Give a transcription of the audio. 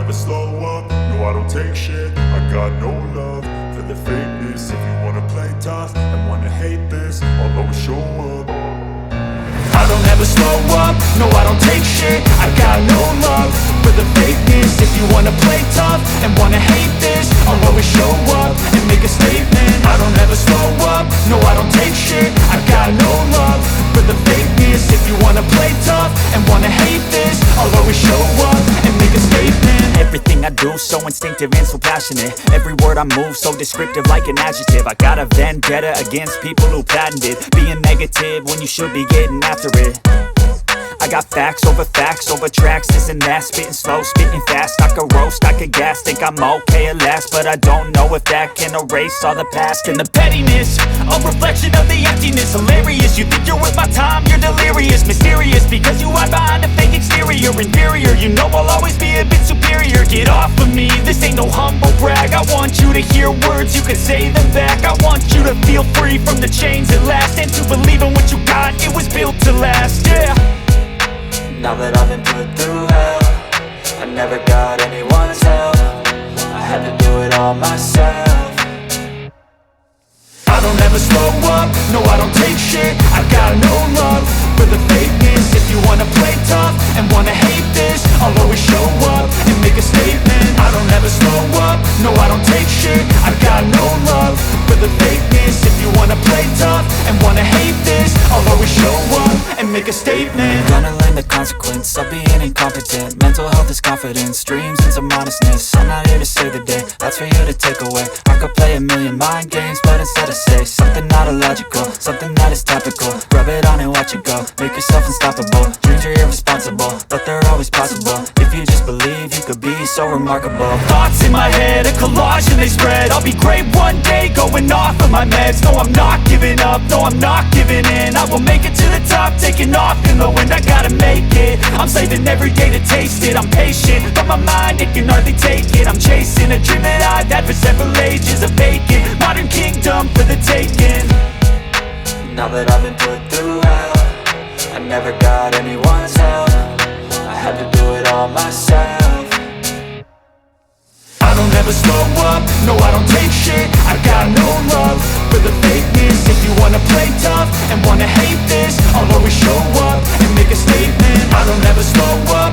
never slow up, no I don't take shit. I got no love for the fakeness. If you wanna play tough and wanna hate this, I'll always show up. I don't ever slow up, no I don't take shit. I got no love for the fakeness. If you wanna play tough and wanna hate this, I'll always show up and make a statement. I don't ever slow up, no I don't take shit. I got no love for the fakeness. If you wanna play tough and wanna hate this, I'll always show up and make a statement. Everything I do so instinctive and so passionate. Every word I move so descriptive like an adjective. I got a vendetta against people who patented being negative when you should be getting after it. I got facts over tracks, this and that. Spitting slow, spitting fast, I could roast, I could gas. Think I'm okay at last, but I don't know if that can erase all the past. And the pettiness, a reflection of the emptiness. Hilarious, you think you're worth my time, you're delirious. Mysterious, because you hide behind a fake exterior. Inferior, you know I'll always be a bit superior. Get off of me, this ain't no humble brag. I want you to hear words, you can say them back. I want you to feel free from the chains at last, and to believe in what you got, it was built to last, yeah. Now that I've been put through hell, I never got anyone's help. I had to do it all myself. I don't ever slow up, no I don't take shit. I got no love for the fakeness. If you wanna play tough and wanna hate this, I'll always show up and make a statement. I don't ever slow up, no I don't take shit. I got no love for the fakeness. If you wanna play tough and wanna hate this, I'll always show up and make a statement. Gonna learn the consequence of being incompetent. Mental health is confidence, dreams and some modestness. I'm not here to save the day, that's for you to take away. I could play a million mind games, but instead I say something not illogical, something that is topical. Rub it on and watch it go, make yourself unstoppable. Dreams are irresponsible, but they're always possible. If you just believe, you could be so remarkable. Thoughts in my head, a collage and they spread. I'll be great one day, going off of my meds. No, I'm not giving up, no, I'm not giving in. I will make it to the top, taking off in the wind. I gotta make it, I'm saving every day to taste it. I'm patient, but my mind, it can hardly take it. I'm chasing a dream that I've had for several ages. A vacant, modern kingdom for the taking. Now that I've been put through hell, I never got anyone's help. I had to do it all myself. I don't ever slow up, no I don't take shit. I got no love for the fakeness. If you wanna play tough and wanna hate this, I'll always show up and make a statement. I don't ever slow up,